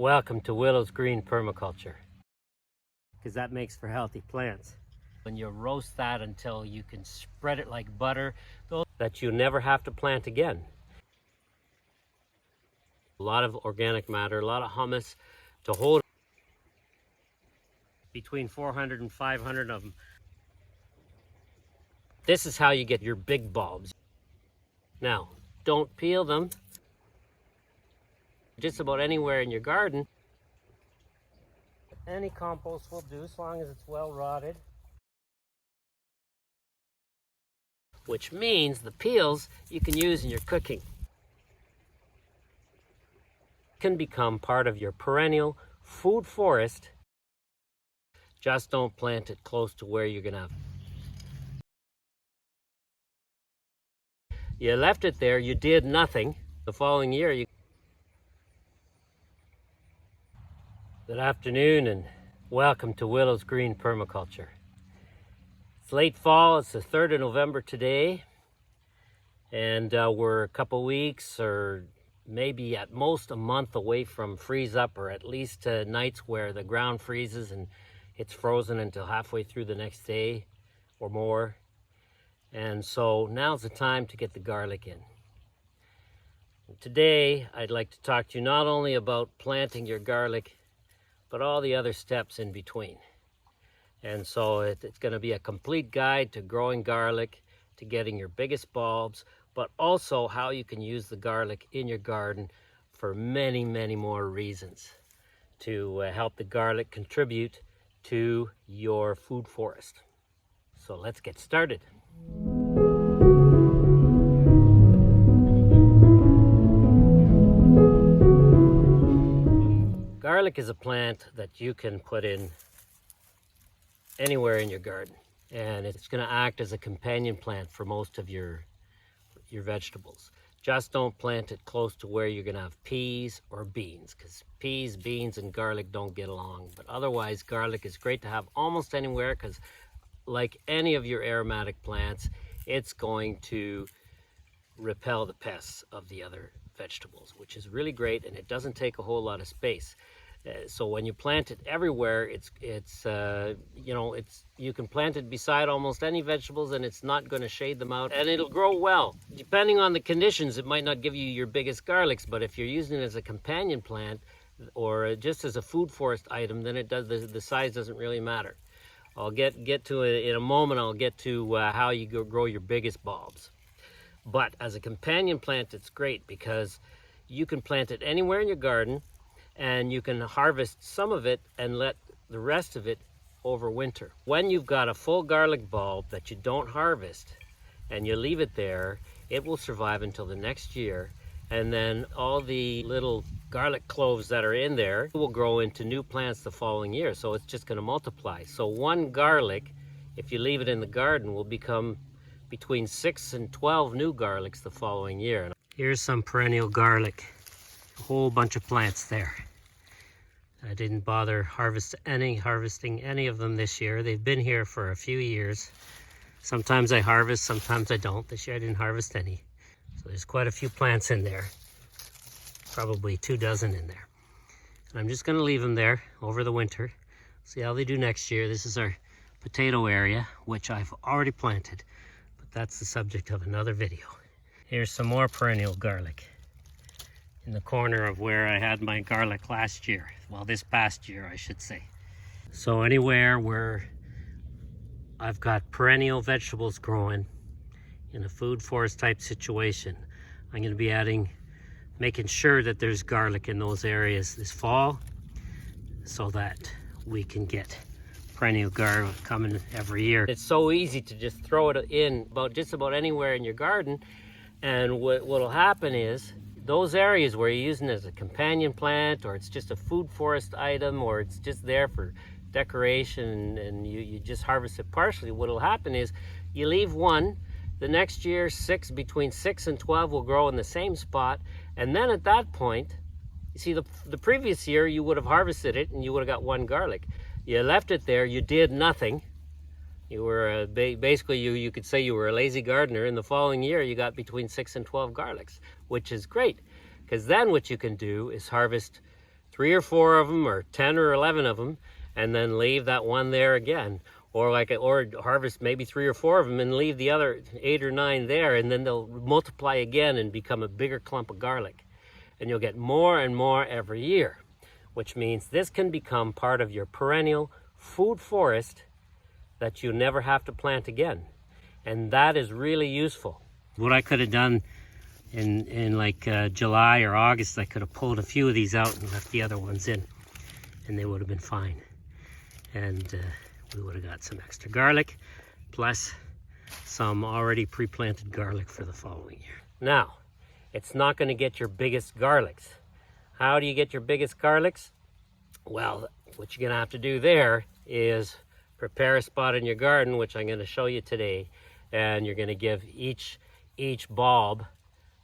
Welcome to Willow's Green Permaculture, because that makes for healthy plants. When you roast that until you can spread it like butter, that you never have to plant again. A lot of organic matter, a lot of humus to hold between 400 and 500 of them. This is how you get your big bulbs. Now, don't peel them. Just about anywhere in your garden. Any compost will do as long as it's well rotted. Which means the peels you can use in your cooking. Can become part of your perennial food forest. Just don't plant it close to where you're gonna have. You left it there, you did nothing. The following year, Good afternoon and welcome to Willow's Green Permaculture. It's late fall, it's the 3rd of November today, and we're a couple weeks or maybe at most a month away from freeze up, or at least nights where the ground freezes and it's frozen until halfway through the next day or more. And so now's the time to get the garlic in. Today I'd like to talk to you not only about planting your garlic, but all the other steps in between. And so it's going to be a complete guide to growing garlic, to getting your biggest bulbs, but also how you can use the garlic in your garden for many, many more reasons to help the garlic contribute to your food forest. So let's get started. Garlic is a plant that you can put in anywhere in your garden, and it's going to act as a companion plant for most of your vegetables. Just don't plant it close to where you're going to have peas or beans, because peas, beans, and garlic don't get along. But otherwise, garlic is great to have almost anywhere, because like any of your aromatic plants, it's going to repel the pests of the other vegetables, which is really great, and it doesn't take a whole lot of space. So when you plant it everywhere, you can plant it beside almost any vegetables, and it's not going to shade them out, and it'll grow well. Depending on the conditions, it might not give you your biggest garlics, but if you're using it as a companion plant or just as a food forest item, then it does. The size doesn't really matter. I'll get to it in a moment. I'll get to how you grow your biggest bulbs. But as a companion plant, it's great because you can plant it anywhere in your garden, and you can harvest some of it and let the rest of it overwinter. When you've got a full garlic bulb that you don't harvest and you leave it there, it will survive until the next year, and then all the little garlic cloves that are in there will grow into new plants the following year. So it's just going to multiply. So one garlic, if you leave it in the garden, will become between 6 and 12 new garlics the following year. Here's some perennial garlic, a whole bunch of plants there. I didn't bother harvesting any of them this year. They've been here for a few years. Sometimes I harvest, sometimes I don't. This year I didn't harvest any. So there's quite a few plants in there, probably 2 dozen in there. And I'm just going to leave them there over the winter. See how they do next year. This is our potato area, which I've already planted. That's the subject of another video. Here's some more perennial garlic in the corner of where I had my garlic last year. Well, this past year, I should say. So anywhere where I've got perennial vegetables growing in a food forest type situation, I'm going to be making sure that there's garlic in those areas this fall, so that we can get perennial garlic coming every year. It's so easy to just throw it in just about anywhere in your garden, and what'll happen is those areas where you're using it as a companion plant, or it's just a food forest item, or it's just there for decoration and you just harvest it partially, what'll happen is you leave one, the next year between 6 and 12 will grow in the same spot, and then at that point, you see the previous year you would have harvested it and you would have got 1 garlic. You left it there, you did nothing. You were basically, you could say you were a lazy gardener, and the following year you got between 6 and 12 garlics, which is great, because then what you can do is harvest 3 or 4 of them, or 10 or 11 of them, and then leave that one there again. Or harvest maybe 3 or 4 of them and leave the other 8 or 9 there, and then they'll multiply again and become a bigger clump of garlic. And you'll get more and more every year, which means this can become part of your perennial food forest that you never have to plant again. And that is really useful. What I could have done in like July or August, I could have pulled a few of these out and left the other ones in, and they would have been fine. And we would have got some extra garlic, plus some already pre-planted garlic for the following year. Now, it's not going to get your biggest garlics. How do you get your biggest garlics? Well, what you're going to have to do there is prepare a spot in your garden, which I'm going to show you today, and you're going to give each bulb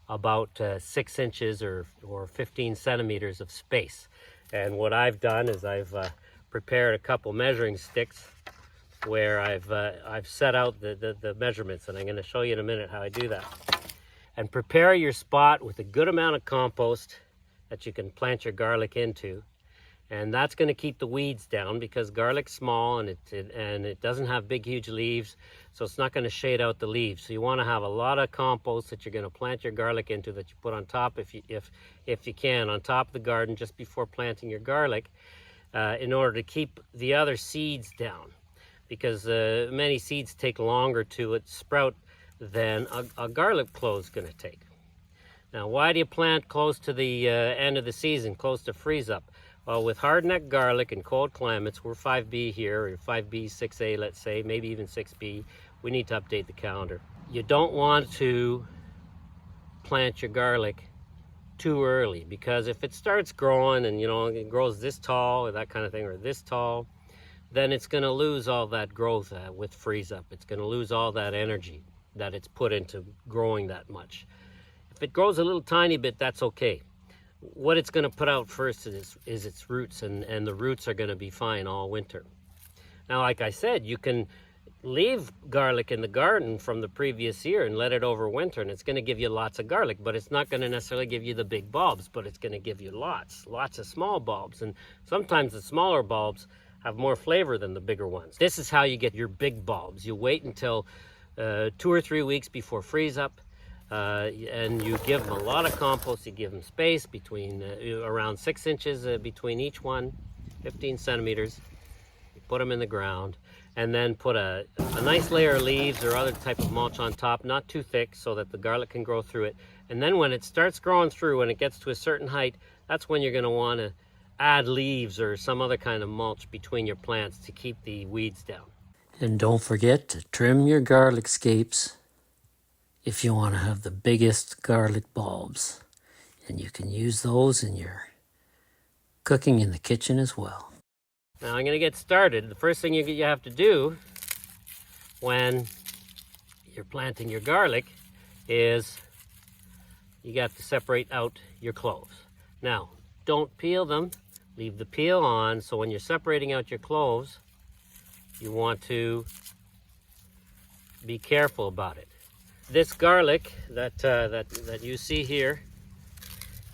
about 6 inches or 15 centimeters of space. And what I've done is I've prepared a couple measuring sticks where I've set out the measurements, and I'm going to show you in a minute how I do that. And prepare your spot with a good amount of compost that you can plant your garlic into. And that's going to keep the weeds down, because garlic's small and it doesn't have big huge leaves, so it's not going to shade out the leaves. So you want to have a lot of compost that you're going to plant your garlic into, that you put on top if you can, on top of the garden just before planting your garlic, in order to keep the other seeds down, because many seeds take longer to sprout than a garlic clove is going to take. Now, why do you plant close to the end of the season, close to freeze up? Well, with hardneck garlic in cold climates, we're 5B here, or 5B, 6A, let's say, maybe even 6B. We need to update the calendar. You don't want to plant your garlic too early, because if it starts growing and, it grows this tall or that kind of thing, or this tall, then it's going to lose all that growth with freeze up. It's going to lose all that energy that it's put into growing that much. If it grows a little tiny bit, that's okay. What it's going to put out first is its roots, and the roots are going to be fine all winter. Now, like I said, you can leave garlic in the garden from the previous year and let it overwinter, and it's going to give you lots of garlic, but it's not going to necessarily give you the big bulbs, but it's going to give you lots of small bulbs. And sometimes the smaller bulbs have more flavor than the bigger ones. This is how you get your big bulbs. You wait until 2 or 3 weeks before freeze up, and you give them a lot of compost. You give them space between around 6 inches between each one, 15 centimeters. You put them in the ground, and then put a nice layer of leaves or other type of mulch on top, not too thick, so that the garlic can grow through it. And then when it starts growing through, when it gets to a certain height, that's when you're going to want to add leaves or some other kind of mulch between your plants to keep the weeds down. And don't forget to trim your garlic scapes if you want to have the biggest garlic bulbs. And you can use those in your cooking in the kitchen as well. Now I'm going to get started. The first thing you have to do when you're planting your garlic is you got to separate out your cloves. Now, don't peel them. Leave the peel on, so when you're separating out your cloves, you want to be careful about it. This garlic that you see here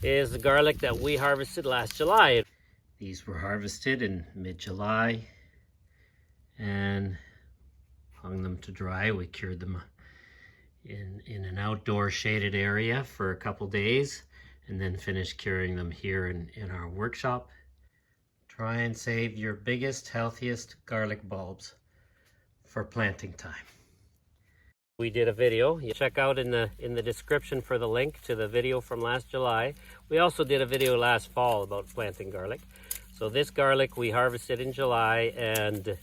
is the garlic that we harvested last July. These were harvested in mid-July and hung them to dry. We cured them in an outdoor shaded area for a couple days, and then finished curing them here in our workshop. Try and save your biggest, healthiest garlic bulbs for planting time. We did a video. You check out in the description for the link to the video from last July. We also did a video last fall about planting garlic. So this garlic we harvested in July, and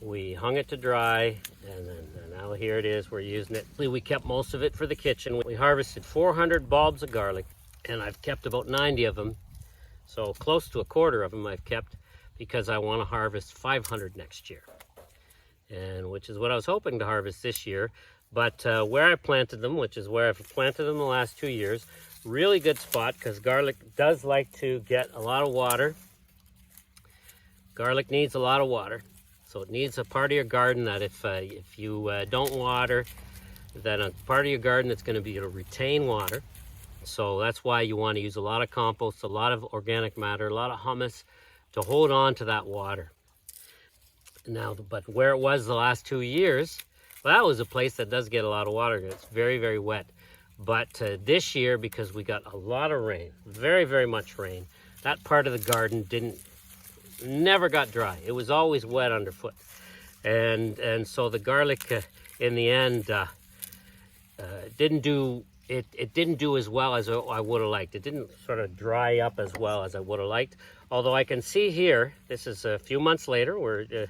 we hung it to dry, and now here it is. We're using it. We kept most of it for the kitchen. We harvested 400 bulbs of garlic, and I've kept about 90 of them. So close to a quarter of them I've kept, because I want to harvest 500 next year, and which is what I was hoping to harvest this year. But where I planted them, which is where I've planted them the last 2 years, really good spot, because garlic does like to get a lot of water. Garlic needs a lot of water, so it needs a part of your garden that if you don't water, then a part of your garden that's going to be to retain water. So that's why you want to use a lot of compost, a lot of organic matter, a lot of humus to hold on to that water. Now, but where it was the last 2 years, well, that was a place that does get a lot of water. It's very, very wet. But this year, because we got a lot of rain, very, very much rain, that part of the garden never got dry. It was always wet underfoot. And so the garlic in the end didn't do as well as I would have liked. It didn't sort of dry up as well as I would have liked. Although I can see here, this is a few months later. We're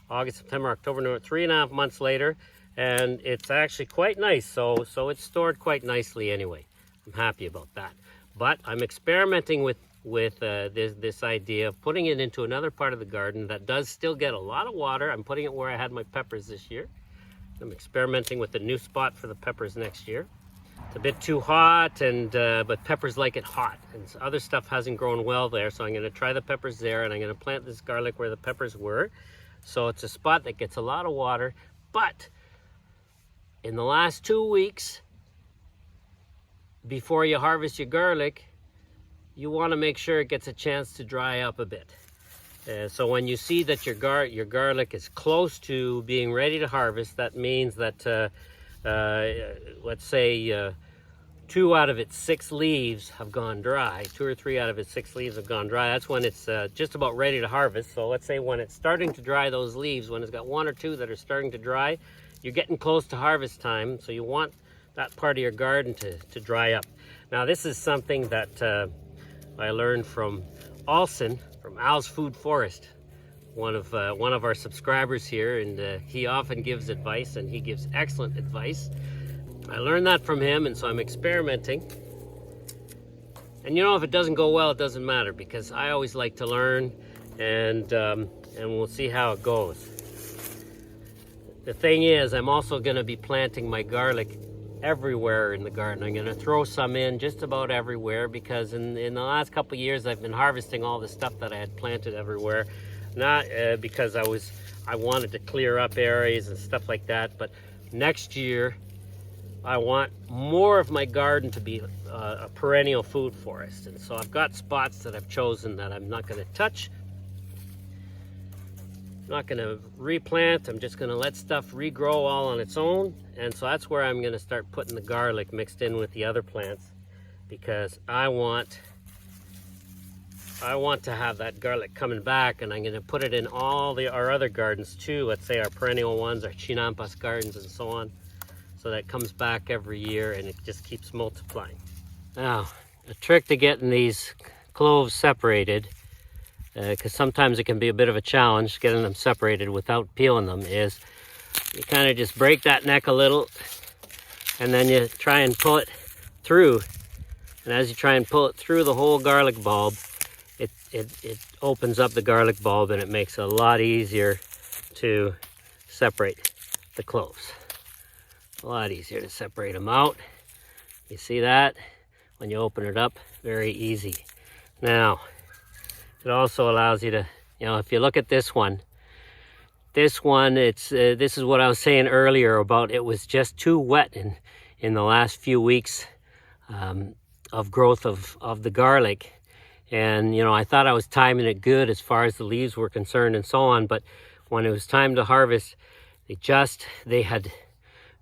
August, September, October, November, 3.5 months later, and it's actually quite nice. So it's stored quite nicely anyway. I'm happy about that. But I'm experimenting with this idea of putting it into another part of the garden that does still get a lot of water. I'm putting it where I had my peppers this year. I'm experimenting with a new spot for the peppers next year. It's a bit too hot, but peppers like it hot, and other stuff hasn't grown well there. So I'm going to try the peppers there, and I'm going to plant this garlic where the peppers were. So it's a spot that gets a lot of water. But in the last 2 weeks, before you harvest your garlic, you want to make sure it gets a chance to dry up a bit. So when you see that your garlic is close to being ready to harvest, that means that let's say 2 out of its 6 leaves have gone dry. 2 or 3 out of its 6 leaves have gone dry. That's when it's just about ready to harvest. So let's say when it's starting to dry, those leaves, when it's got 1 or 2 that are starting to dry, you're getting close to harvest time. So you want that part of your garden to dry up. Now this is something that I learned from Alson, from Al's Food Forest, one of our subscribers here, and he often gives advice, and he gives excellent advice. I learned that from him, and so I'm experimenting. And you know, if it doesn't go well, it doesn't matter, because I always like to learn, and we'll see how it goes. The thing is, I'm also going to be planting my garlic everywhere in the garden. I'm going to throw some in just about everywhere, because in the last couple of years I've been harvesting all the stuff that I had planted everywhere. Not because I wanted to clear up areas and stuff like that, but next year I want more of my garden to be a perennial food forest. And so I've got spots that I've chosen that I'm not going to touch. I'm not going to replant. I'm just going to let stuff regrow all on its own. And so that's where I'm going to start putting the garlic mixed in with the other plants, because I want to have that garlic coming back, and I'm going to put it in all our other gardens too. Let's say our perennial ones, our chinampas gardens and so on, so that it comes back every year and it just keeps multiplying. Now, a trick to getting these cloves separated, because sometimes it can be a bit of a challenge getting them separated without peeling them, is you kind of just break that neck a little, and then you try and pull it through. And as you try and pull it through the whole garlic bulb, it opens up the garlic bulb, and it makes it a lot easier to separate the cloves. A lot easier to separate them out. You see that? When you open it up, very easy. Now, it also allows you to, if you look at this one, this is what I was saying earlier about it was just too wet in the last few weeks of growth of the garlic. And, I thought I was timing it good as far as the leaves were concerned and so on. But when it was time to harvest, they had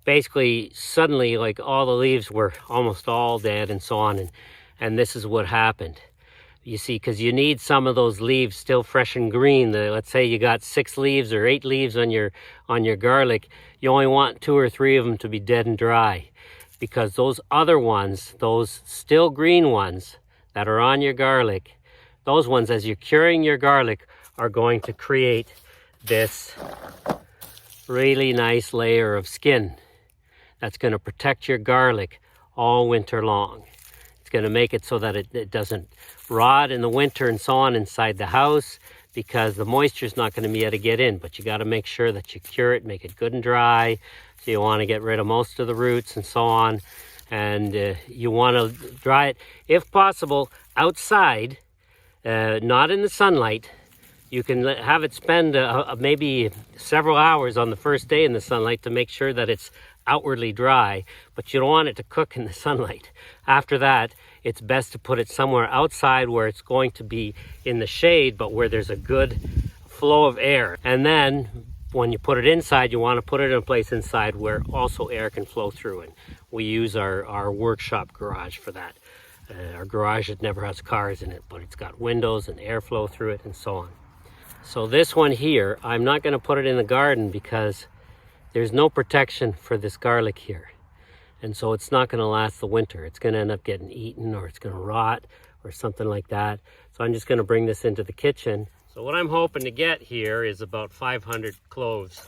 basically suddenly, like, all the leaves were almost all dead and so on. And this is what happened. You see, because you need some of those leaves still fresh and green. Let's say you got 6 leaves or 8 leaves on your garlic. You only want 2 or 3 of them to be dead and dry, because those other ones, those still green ones that are on your garlic, those ones, as you're curing your garlic, are going to create this really nice layer of skin that's going to protect your garlic all winter long. It's going to make it so that it doesn't rot in the winter and so on inside the house, because the moisture is not going to be able to get in. But you got to make sure that you cure it, make it good and dry. So you want to get rid of most of the roots and so on. And you want to dry it, if possible, outside, not in the sunlight. You can have it spend maybe several hours on the first day in the sunlight to make sure that it's outwardly dry, but you don't want it to cook in the sunlight. After that, it's best to put it somewhere outside where it's going to be in the shade, but where there's a good flow of air. And then when you put it inside, you want to put it in a place inside where also air can flow through. And we use our workshop garage for that. Our garage, it never has cars in it, but it's got windows and airflow through it and so on. So this one here, I'm not going to put it in the garden because there's no protection for this garlic here. And so it's not going to last the winter. It's going to end up getting eaten, or it's going to rot or something like that. So I'm just going to bring this into the kitchen. So what I'm hoping to get here is about 500 cloves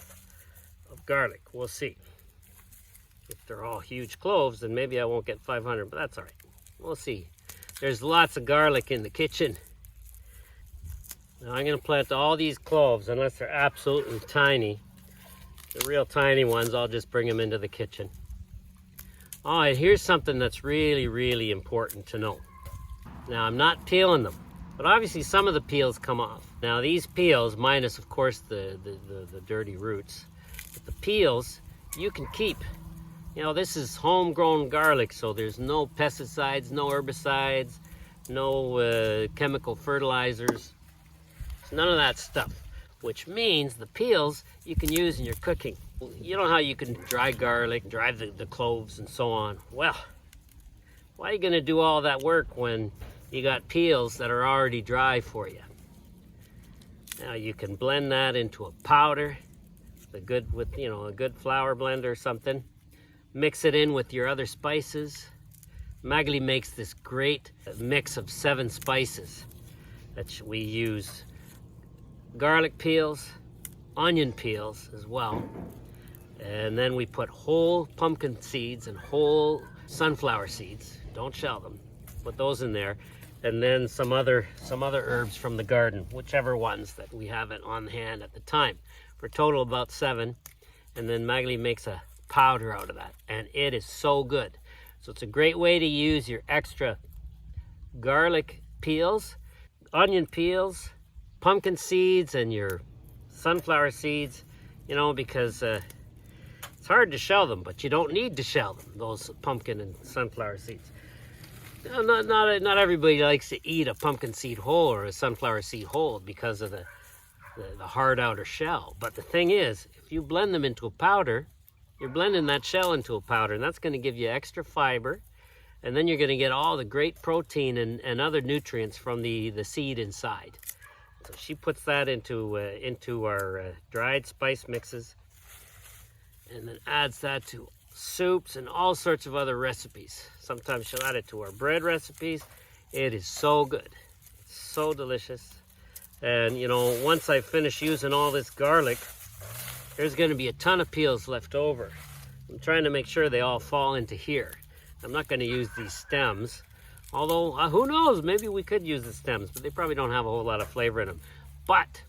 of garlic. We'll see. If they're all huge cloves, then maybe I won't get 500, but that's all right. We'll see. There's lots of garlic in the kitchen. Now I'm going to plant all these cloves, unless they're absolutely tiny. The real tiny ones, I'll just bring them into the kitchen. Oh, and here's something that's really, really important to know. Now I'm not peeling them, but obviously some of the peels come off. Now these peels, minus of course the dirty roots, but the peels you can keep. You know, this is homegrown garlic, so there's no pesticides, no herbicides, no chemical fertilizers, none of that stuff, which means the peels you can use in your cooking. You know how you can dry garlic, dry the cloves and so on. Well, why are you going to do all that work when you got peels that are already dry for you? Now you can blend that into a powder, a good flour blender or something. Mix it in with your other spices. Magali makes this great mix of 7 spices that we use. Garlic peels, onion peels as well. And then we put whole pumpkin seeds and whole sunflower seeds. Don't shell them. Put those in there. And then some other herbs from the garden, whichever ones that we have it on hand at the time. For a total about 7. And then Magali makes a powder out of that, and it is so good. So it's a great way to use your extra garlic peels, onion peels, pumpkin seeds, and your sunflower seeds, you know, because it's hard to shell them, but you don't need to shell them, those pumpkin and sunflower seeds. You know, not everybody likes to eat a pumpkin seed whole or a sunflower seed whole because of the hard outer shell. But the thing is, if you blend them into a powder, you're blending that shell into a powder, and that's going to give you extra fiber, and then you're going to get all the great protein and other nutrients from the seed inside. So she puts that into our dried spice mixes, and then adds that to soups and all sorts of other recipes. Sometimes she'll add it to our bread recipes. It is so good. It's so delicious. And you know, once I finish using all this garlic, there's going to be a ton of peels left over. I'm trying to make sure they all fall into here. I'm not going to use these stems, although who knows, maybe we could use the stems, but they probably don't have a whole lot of flavor in them. But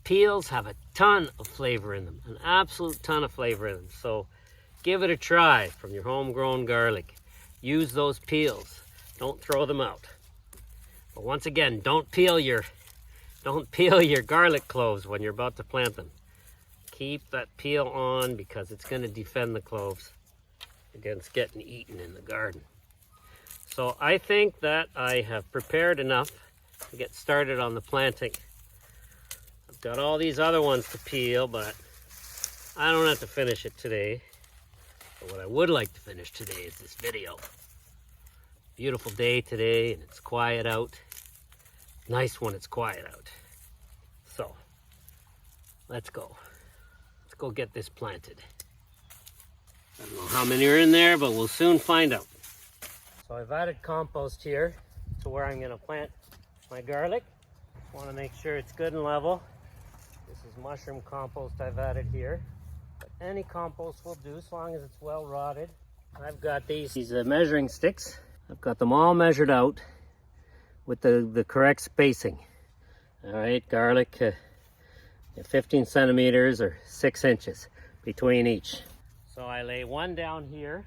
peels have a ton of flavor in them, an absolute ton of flavor in them. So give it a try from your homegrown garlic. Use those peels. Don't throw them out. But once again, don't peel your garlic cloves when you're about to plant them. Keep that peel on because it's going to defend the cloves against getting eaten in the garden. So I think that I have prepared enough to get started on the planting. I've got all these other ones to peel, but I don't have to finish it today. But what I would like to finish today is this video. Beautiful day today, and it's quiet out. Nice when it's quiet out. So let's go. Go get this planted. I don't know how many are in there, but we'll soon find out. So I've added compost here to where I'm going to plant my garlic. Want to make sure it's good and level. This is mushroom compost I've added here. But any compost will do as long as it's well rotted. I've got these measuring sticks. I've got them all measured out with the correct spacing. All right, garlic. 15 centimeters or 6 inches between each. So I lay one down here.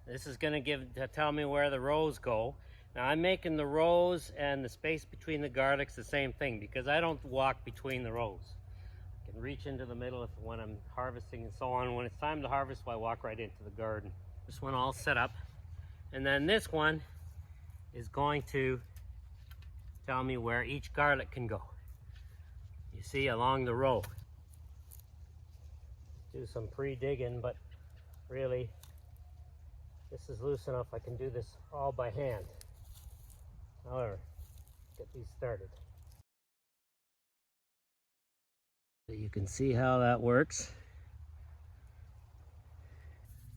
This is going to tell me where the rows go. Now I'm making the rows and the space between the garlics the same thing because I don't walk between the rows. I can reach into the middle when I'm harvesting and so on. When it's time to harvest, I walk right into the garden. This one all set up. And then this one is going to tell me where each garlic can go. You see, along the row. Do some pre-digging, but really, this is loose enough I can do this all by hand. However, get these started. So you can see how that works.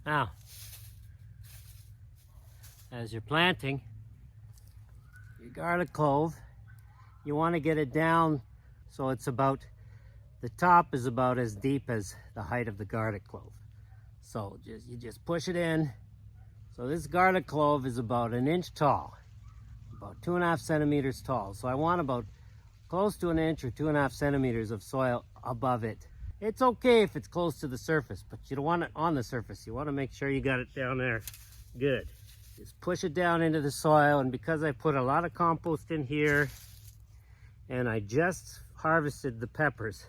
Now, as you're planting your garlic clove, you want to get it down so it's about, the top is about as deep as the height of the garlic clove. So you just push it in. So this garlic clove is about 1 inch tall, about 2.5 centimeters tall. So I want about close to 1 inch or 2.5 centimeters of soil above it. It's okay if it's close to the surface, but you don't want it on the surface. You want to make sure you got it down there good. Just push it down into the soil, and because I put a lot of compost in here, and I just harvested the peppers,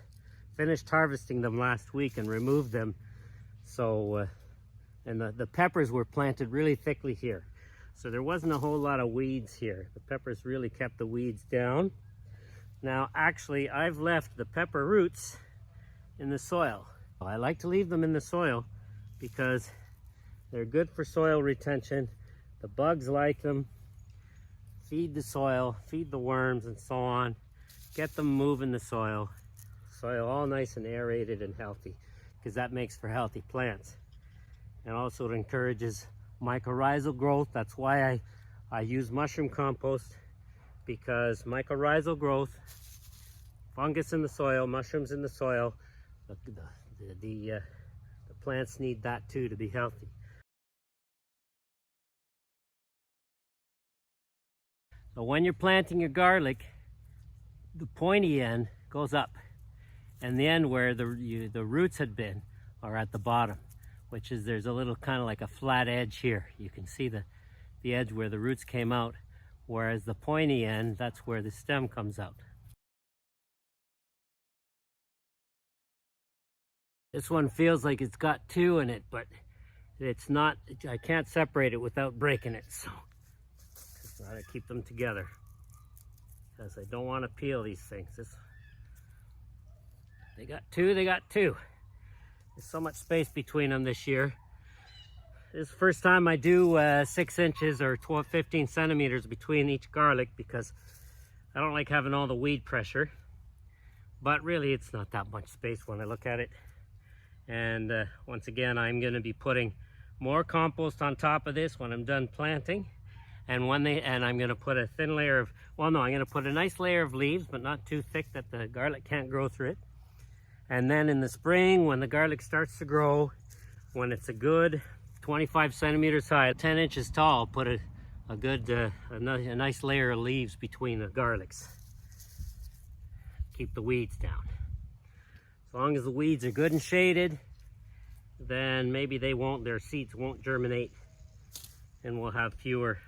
finished harvesting them last week and removed them. So, and the peppers were planted really thickly here. So there wasn't a whole lot of weeds here. The peppers really kept the weeds down. Now, actually, I've left the pepper roots in the soil. I like to leave them in the soil because they're good for soil retention. The bugs like them. Feed the soil, feed the worms and so on. Get them moving the soil. Soil all nice and aerated and healthy, because that makes for healthy plants. And also it encourages mycorrhizal growth. That's why I use mushroom compost, because mycorrhizal growth, fungus in the soil, mushrooms in the soil, the plants need that too to be healthy. So when you're planting your garlic, the pointy end goes up, and the end where the roots had been are at the bottom, which is, there's a little kind of like a flat edge here. You can see the edge where the roots came out, whereas the pointy end, that's where the stem comes out. This one feels like it's got two in it, but it's not. I can't separate it without breaking it, so I gotta keep them together because I don't want to peel these things. They got two. There's so much space between them this year. This is the first time I do 6 inches or 15 centimeters between each garlic, because I don't like having all the weed pressure. But really, it's not that much space when I look at it. And once again, I'm going to be putting more compost on top of this when I'm done planting. And I'm going to put a thin layer of, I'm going to put a nice layer of leaves, but not too thick that the garlic can't grow through it. And then in the spring, when the garlic starts to grow, when it's a good 25 centimeters high, 10 inches tall, put a nice layer of leaves between the garlics. Keep the weeds down. As long as the weeds are good and shaded, then maybe their seeds won't germinate, and we'll have fewer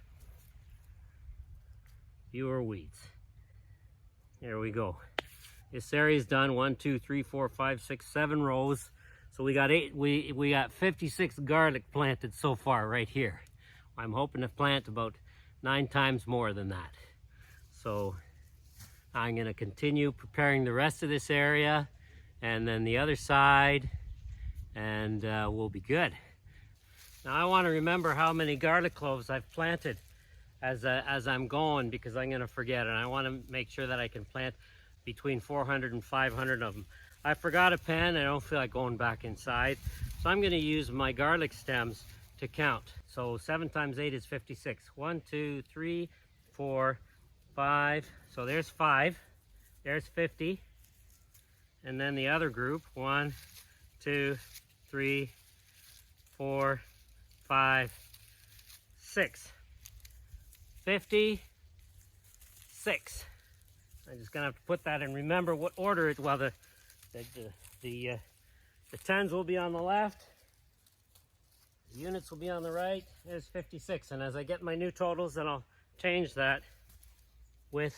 weeds. There we go. This area is done. 1, 2, 3, 4, 5, 6, 7 rows. So we got 56 garlic planted so far right here. I'm hoping to plant about 9 times more than that. So I'm going to continue preparing the rest of this area, and then the other side, and we'll be good. Now I want to remember how many garlic cloves I've planted as I'm going, because I'm going to forget, and I want to make sure that I can plant between 400 and 500 of them. I forgot a pen. I don't feel like going back inside, so I'm going to use my garlic stems to count. So 7 times 8 is 56. 1, 2, 3, 4, 5. So there's 5. There's 50. And then the other group, 1, 2, 3, 4, 5, 6. 56. I'm just gonna have to put that and remember what order it. Well, the tens will be on the left, the units will be on the right. There's 56, and as I get my new totals, then I'll change that with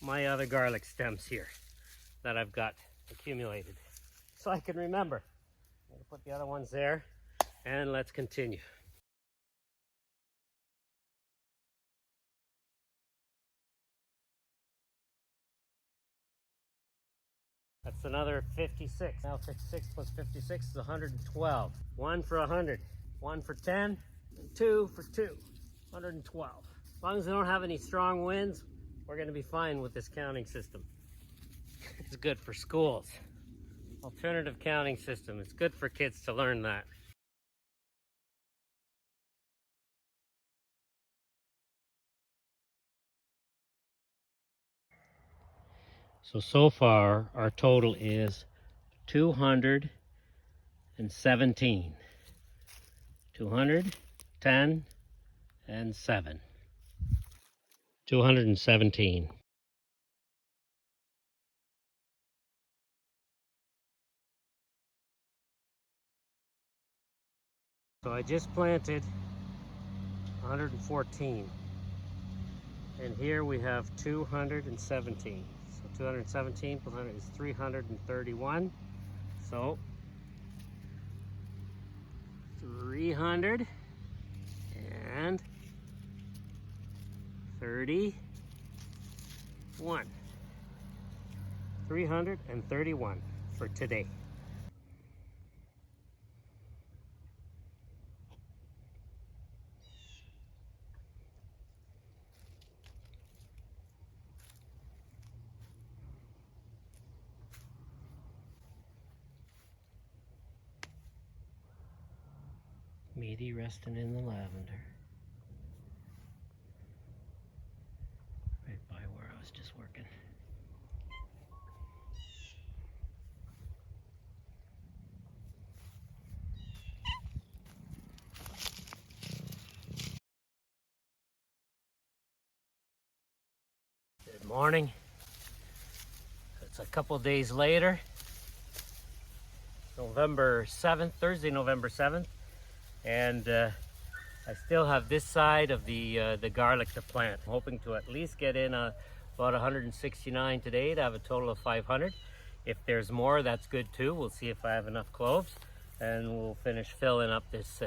my other garlic stems here that I've got accumulated. So I can remember. I'm gonna put the other ones there, and let's continue. That's another 56. Now 56 plus 56 is 112. 1 for 100. 1 for 10. 2 for 2. 112. As long as we don't have any strong winds, we're going to be fine with this counting system. It's good for schools. Alternative counting system. It's good for kids to learn that. So far, our total is 217. 210 and 7. 217. So I just planted 114. And here we have 217. So 217 plus 100 is 331. So 331. 331 for today. Meaty resting in the lavender. Right by where I was just working. Good morning. It's a couple days later. November 7th, Thursday, November 7th. And I still have this side of the garlic to plant. I'm hoping to at least get in about 169 today to have a total of 500. If there's more, that's good too. We'll see if I have enough cloves, and we'll finish filling up this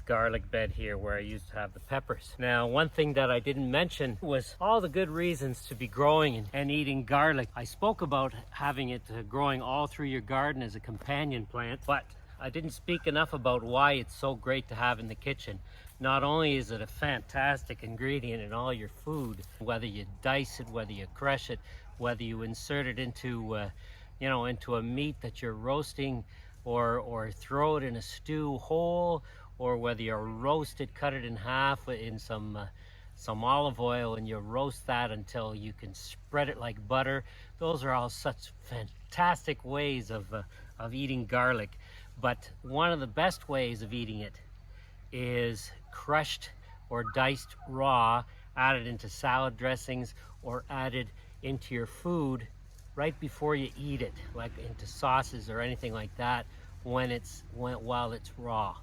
garlic bed here where I used to have the peppers. Now, one thing that I didn't mention was all the good reasons to be growing and eating garlic. I spoke about having it growing all through your garden as a companion plant, but I didn't speak enough about why it's so great to have in the kitchen. Not only is it a fantastic ingredient in all your food, whether you dice it, whether you crush it, whether you insert it into into a meat that you're roasting, or throw it in a stew whole, or whether you roast it, cut it in half in some olive oil, and you roast that until you can spread it like butter. Those are all such fantastic ways of eating garlic. But one of the best ways of eating it is crushed or diced raw, added into salad dressings, or added into your food right before you eat it, like into sauces or anything like that, while it's raw.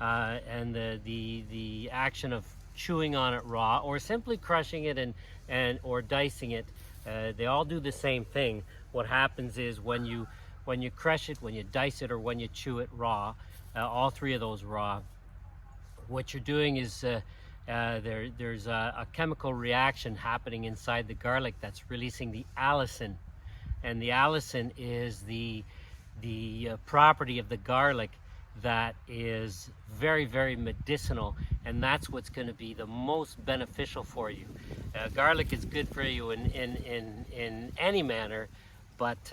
And the action of chewing on it raw, or simply crushing it or dicing it, they all do the same thing. What happens is when you crush it, when you dice it, or when you chew it raw, all three of those raw, what you're doing is there's a chemical reaction happening inside the garlic that's releasing the allicin. And the allicin is the property of the garlic that is very, very medicinal, and that's what's going to be the most beneficial for you. Garlic is good for you in any manner, but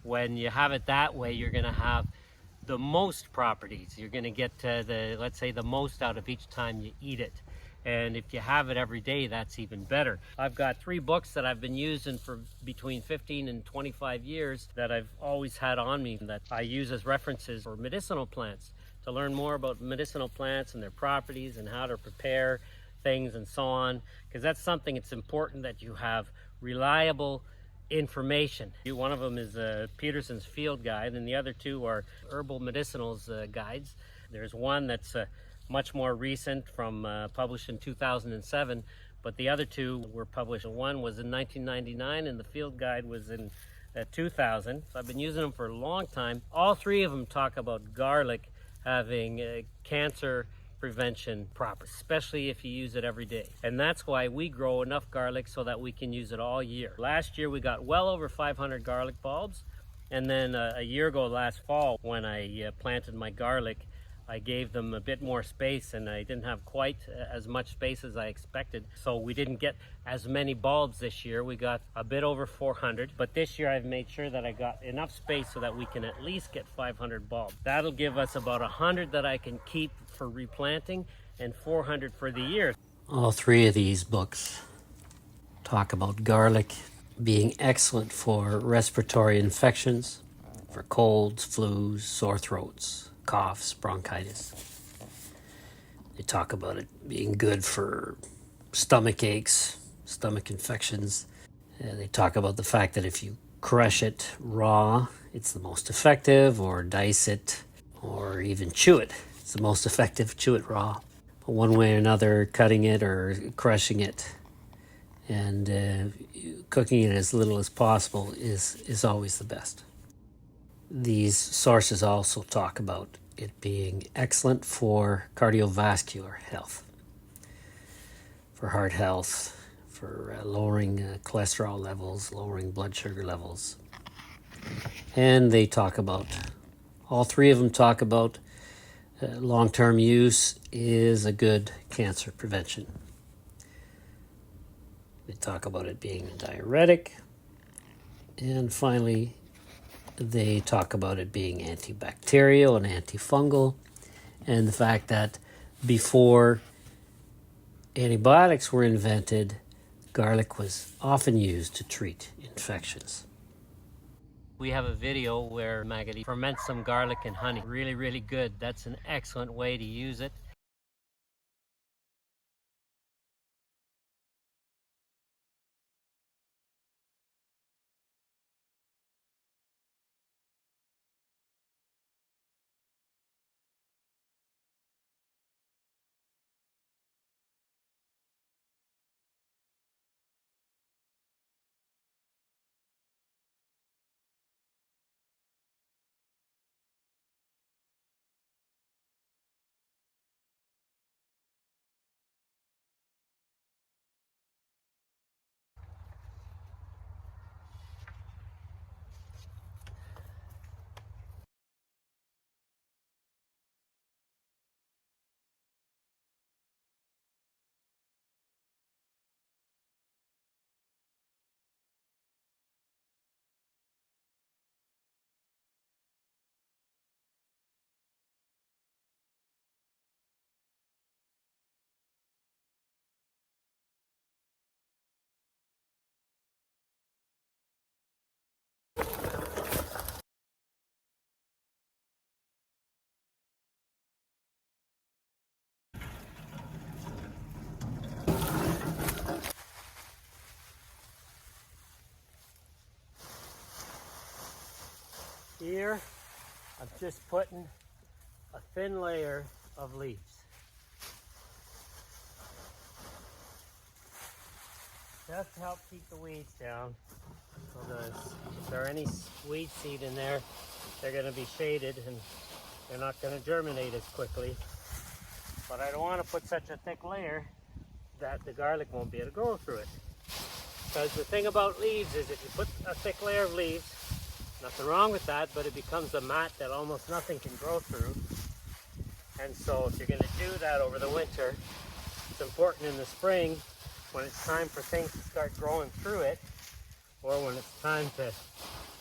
when you have it that way, you're going to have the most properties. You're going to get let's say the most out of each time you eat it. And if you have it every day, that's even better. I've got 3 books that I've been using for between 15 and 25 years that I've always had on me, that I use as references for medicinal plants, to learn more about medicinal plants and their properties and how to prepare things and so on, because that's something it's important that you have reliable information. One of them is Peterson's Field Guide, and the other 2 are Herbal Medicinals guides. There's one that's much more recent, from published in 2007, but the other 2 were published. One was in 1999, and the Field Guide was in at 2,000. So I've been using them for a long time. All three of them talk about garlic having cancer prevention properties, especially if you use it every day. And that's why we grow enough garlic so that we can use it all year. Last year we got well over 500 garlic bulbs. And then a year ago, last fall, when I planted my garlic, I gave them a bit more space, and I didn't have quite as much space as I expected. So we didn't get as many bulbs this year. We got a bit over 400, but this year I've made sure that I got enough space so that we can at least get 500 bulbs. That'll give us about 100 that I can keep for replanting and 400 for the year. All three of these books talk about garlic being excellent for respiratory infections, for colds, flus, sore throats, coughs, bronchitis. They talk about it being good for stomach aches, stomach infections. They talk about the fact that if you crush it raw, it's the most effective, or dice it, or even chew it. It's the most effective, chew it raw. But one way or another, cutting it or crushing it and cooking it as little as possible is always the best. These sources also talk about it being excellent for cardiovascular health, for heart health, for lowering cholesterol levels, lowering blood sugar levels. And they talk about, all three of them talk about long-term use is a good cancer prevention. They talk about it being a diuretic. And finally, they talk about it being antibacterial and antifungal, and the fact that before antibiotics were invented, garlic was often used to treat infections. We have a video where Maggie ferments some garlic and honey. Really, really good. That's an excellent way to use it. Here, I'm just putting a thin layer of leaves. Just to help keep the weeds down. So if there are any weed seed in there, they're going to be shaded and they're not going to germinate as quickly. But I don't want to put such a thick layer that the garlic won't be able to grow through it. Because the thing about leaves is if you put a thick layer of leaves, nothing wrong with that, but it becomes a mat that almost nothing can grow through. And so if you're going to do that over the winter, it's important in the spring when it's time for things to start growing through it, or when it's time to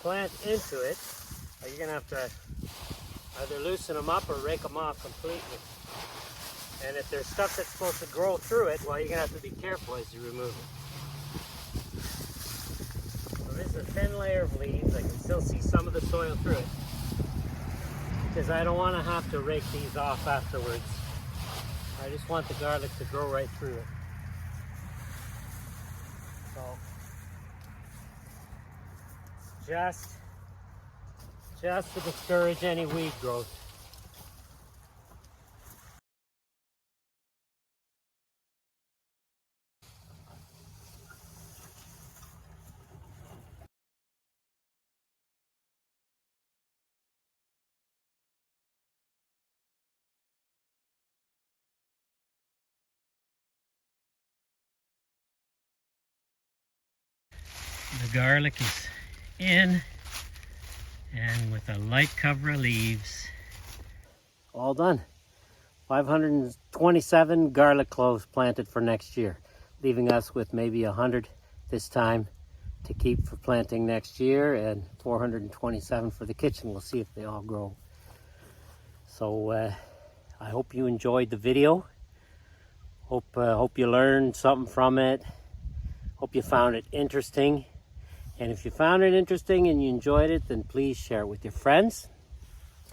plant into it, you're going to have to either loosen them up or rake them off completely. And if there's stuff that's supposed to grow through it, well, you're going to have to be careful as you remove it. So this is a thin layer of leaves. I can still see some of the soil through it, because I don't want to have to rake these off afterwards. I just want the garlic to grow right through it. So just to discourage any weed growth. The garlic is in, and with a light cover of leaves. All done. 527 garlic cloves planted for next year, leaving us with maybe 100 this time to keep for planting next year, and 427 for the kitchen. We'll see if they all grow. So I hope you enjoyed the video. Hope you learned something from it. Hope you found it interesting. And if you found it interesting and you enjoyed it, then please share it with your friends.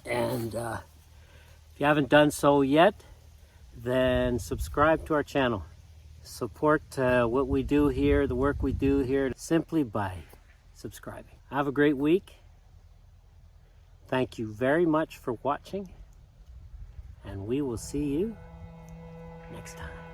And if you haven't done so yet, then subscribe to our channel. Support what we do here, the work we do here, simply by subscribing. Have a great week. Thank you very much for watching, and we will see you next time.